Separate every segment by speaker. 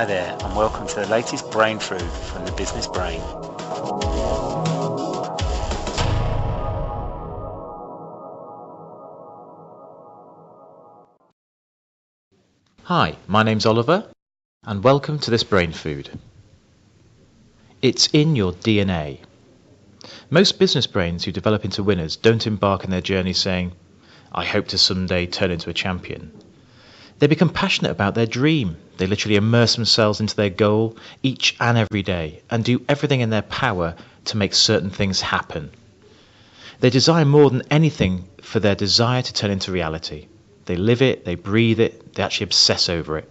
Speaker 1: Hi there, and welcome to the latest brain food from the Business Brain.
Speaker 2: Hi, my name's Oliver, and welcome to this brain food. It's in your DNA. Most business brains who develop into winners don't embark on their journey saying, I hope to someday turn into a champion. They become passionate about their dream. They literally immerse themselves into their goal each and every day and do everything in their power to make certain things happen. They desire more than anything for their desire to turn into reality. They live it, they breathe it, they actually obsess over it.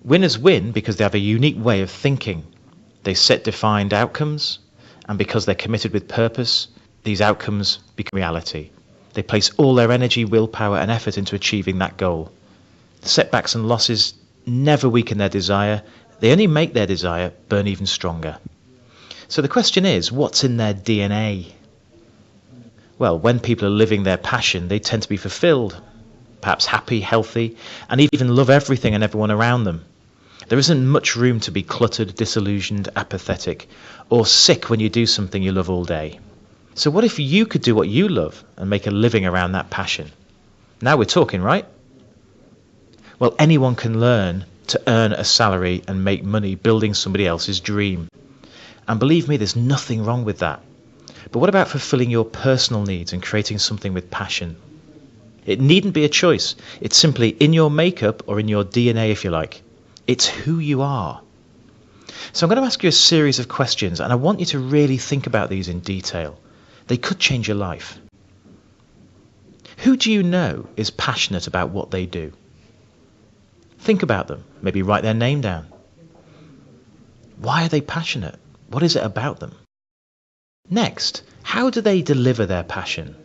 Speaker 2: Winners win because they have a unique way of thinking. They set defined outcomes, and because they're committed with purpose, these outcomes become reality. They place all their energy, willpower, and effort into achieving that goal. Setbacks and losses never weaken their desire. They only make their desire burn even stronger. So the question is, what's in their DNA? Well, when people are living their passion, they tend to be fulfilled, perhaps happy, healthy, and even love everything and everyone around them. There isn't much room to be cluttered, disillusioned, apathetic, or sick when you do something you love all day. So what if you could do what you love and make a living around that passion? Now we're talking, right? Well, anyone can learn to earn a salary and make money building somebody else's dream. And believe me, there's nothing wrong with that. But what about fulfilling your personal needs and creating something with passion? It needn't be a choice. It's simply in your makeup or in your DNA, if you like. It's who you are. So I'm going to ask you a series of questions, and I want you to really think about these in detail. They could change your life. Who do you know is passionate about what they do? Think about them. Maybe write their name down. Why are they passionate? What is it about them? Next, how do they deliver their passion?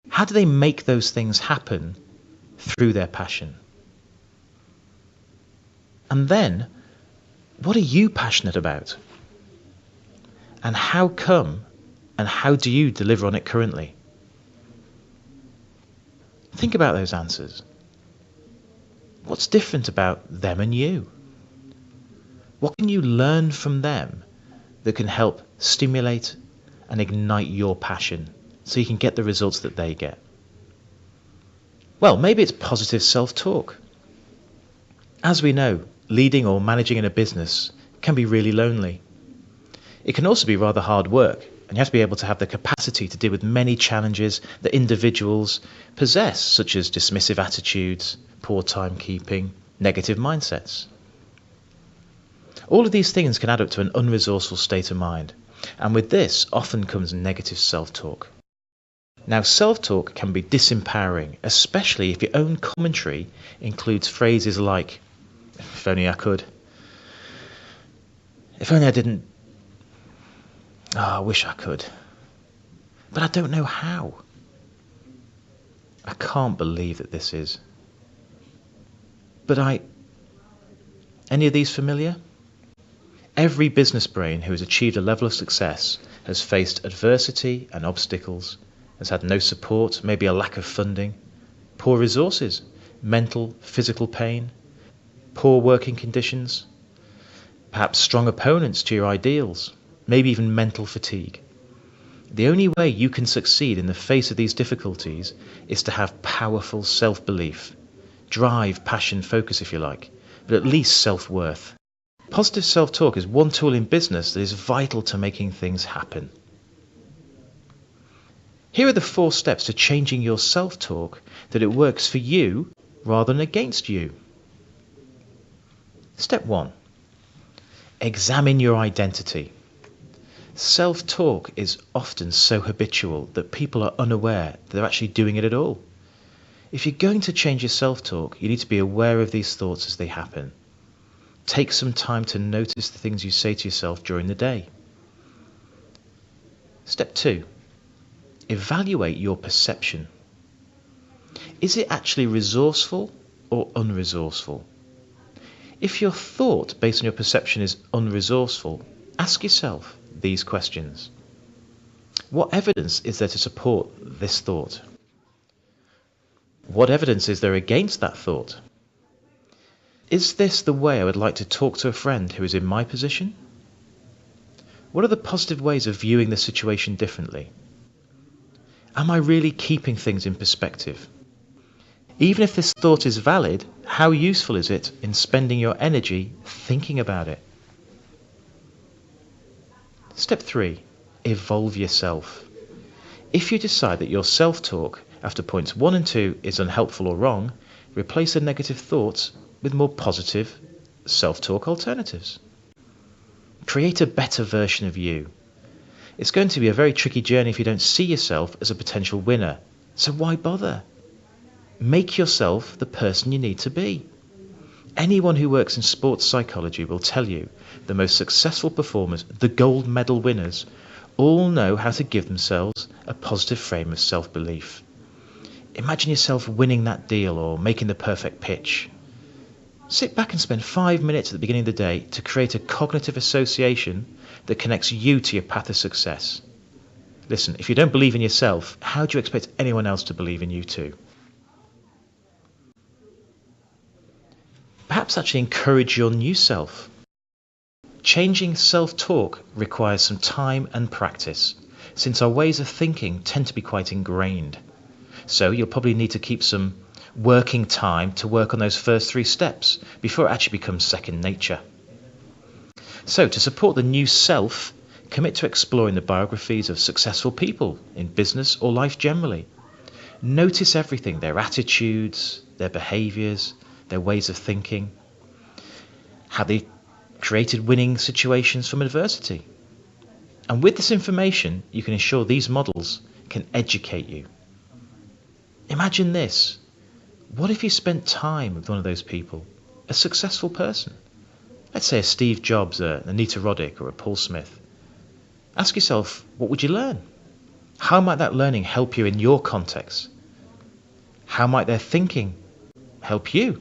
Speaker 2: How do they make those things happen through their passion? And then, what are you passionate about? And how come and how do you deliver on it currently? Think about those answers. What's different about them and you? What can you learn from them that can help stimulate and ignite your passion so you can get the results that they get? Well, maybe it's positive self-talk. As we know, leading or managing in a business can be really lonely. It can also be rather hard work, and you have to be able to have the capacity to deal with many challenges that individuals possess, such as dismissive attitudes, poor timekeeping, negative mindsets. All of these things can add up to an unresourceful state of mind, and with this often comes negative self-talk. Now, self-talk can be disempowering, especially if your own commentary includes phrases like, if only I could, if only I didn't, I wish I could, but I don't know how. I can't believe that this is. But any of these familiar? Every business brain who has achieved a level of success has faced adversity and obstacles, has had no support, maybe a lack of funding, poor resources, mental, physical pain, poor working conditions, perhaps strong opponents to your ideals, maybe even mental fatigue. The only way you can succeed in the face of these difficulties is to have powerful self-belief, drive, passion, focus if you like, but at least self-worth. Positive self-talk is one tool in business that is vital to making things happen. Here are the 4 steps to changing your self-talk that it works for you rather than against you. Step 1. Examine your identity. Self-talk is often so habitual that people are unaware that they're actually doing it at all. If you're going to change your self-talk, you need to be aware of these thoughts as they happen. Take some time to notice the things you say to yourself during the day. Step 2. Evaluate your perception. Is it actually resourceful or unresourceful? If your thought based on your perception is unresourceful, ask yourself these questions. What evidence is there to support this thought? What evidence is there against that thought? Is this the way I would like to talk to a friend who is in my position? What are the positive ways of viewing the situation differently? Am I really keeping things in perspective? Even if this thought is valid, how useful is it in spending your energy thinking about it? Step 3. Evolve yourself. If you decide that your self-talk after points 1 and 2 is unhelpful or wrong, replace the negative thoughts with more positive self-talk alternatives. Create a better version of you. It's going to be a very tricky journey if you don't see yourself as a potential winner, so why bother? Make yourself the person you need to be. Anyone who works in sports psychology will tell you the most successful performers, the gold medal winners, all know how to give themselves a positive frame of self-belief. Imagine yourself winning that deal or making the perfect pitch. Sit back and spend 5 minutes at the beginning of the day to create a cognitive association that connects you to your path of success. Listen, if you don't believe in yourself, how do you expect anyone else to believe in you too? Perhaps actually encourage your new self. Changing self-talk requires some time and practice, since our ways of thinking tend to be quite ingrained. So you'll probably need to keep some working time to work on those first 3 steps before it actually becomes second nature. So to support the new self, commit to exploring the biographies of successful people in business or life generally. Notice everything, their attitudes, their behaviours, their ways of thinking, how they created winning situations from adversity. And with this information, you can ensure these models can educate you. Imagine this. What if you spent time with one of those people, a successful person? Let's say a Steve Jobs, a Anita Roddick, or a Paul Smith. Ask yourself, what would you learn? How might that learning help you in your context? How might their thinking help you?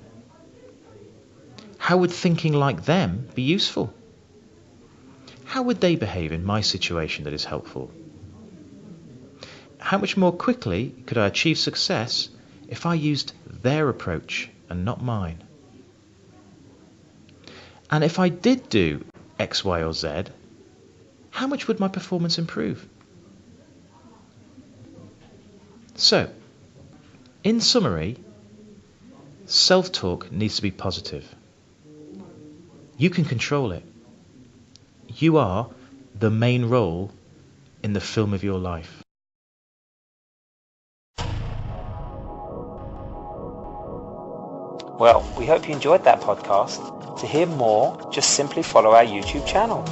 Speaker 2: How would thinking like them be useful? How would they behave in my situation that is helpful? How much more quickly could I achieve success if I used their approach and not mine? And if I did do X, Y, or Z, how much would my performance improve? So, in summary, self-talk needs to be positive. You can control it. You are the main role in the film of your life.
Speaker 1: Well, we hope you enjoyed that podcast. To hear more, just simply follow our YouTube channel.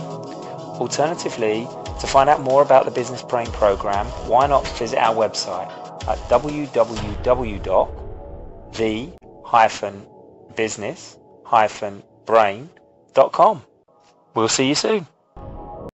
Speaker 1: Alternatively, to find out more about the Business Brain program, why not visit our website at www.the-business-brain.com. We'll see you soon.